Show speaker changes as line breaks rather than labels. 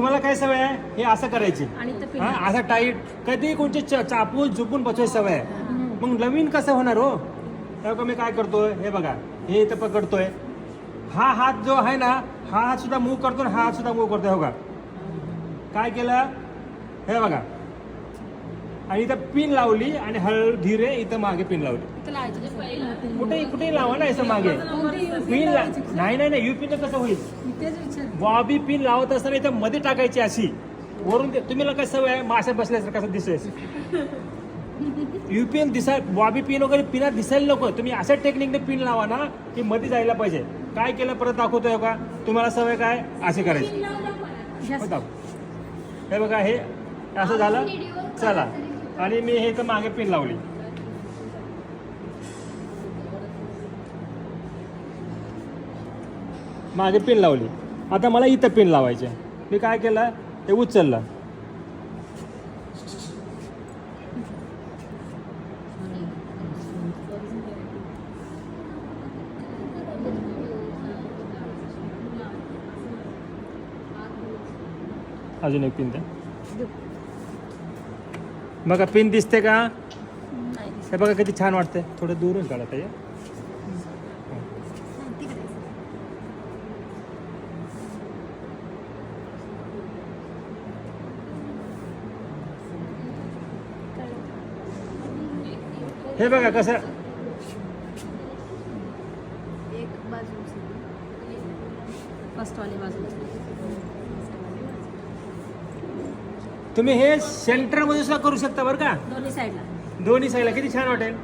तुम्हाला काय सवय आहे हे असं करायची हा असं टाईट कधी कोणते चापून झुपून बसवायची सवय आहे मग नवीन कसं होणार हो तेव्हा मी काय करतोय हे बघा हे इथं पकडतोय हा हात जो आहे ना हा हात सुद्धा मूव करतो हा हात सुद्धा मूव करतोय हो का काय केलं हे बघा आणि इथं पिन लावली आणि धीरे इथं मागे पिन लावली कुठे लावा ना असं मागे पिन नाही यू पिन कसं होईल बॉबी पिन लावत असताना इथं मध्ये टाकायची अशी वरून तुम्ही काय सवय आहे माशा बसल्यासारखं कसं दिसायचं युपीएन बॉबी पिन वगैरे पिनात दिसायला नको तुम्ही अशा टेक्निकने पिन लावा ना की मध्ये जायला पाहिजे काय केलं परत दाखवतोय का तुम्हाला सवय काय असे करायची हे बघा हे असं झालं चला आणि मी हे तर मागे पिन लावली मागे पिन लावली आता मला इथं पिन लावायचे मी काय केलं ते उचललं अजून एक पिन द्या बघा पिन दिसते का हे बघा किती छान वाटते थोडं दूरून काढा पाहिजे हे बघा कसं
एक बाजू फर्स्ट वाली बाजू
तुम्ही हे सेंटर मध्ये सुद्धा करू शकता बरं का
दोन्ही साईडला
दोन्ही साईडला किती छान वाटेल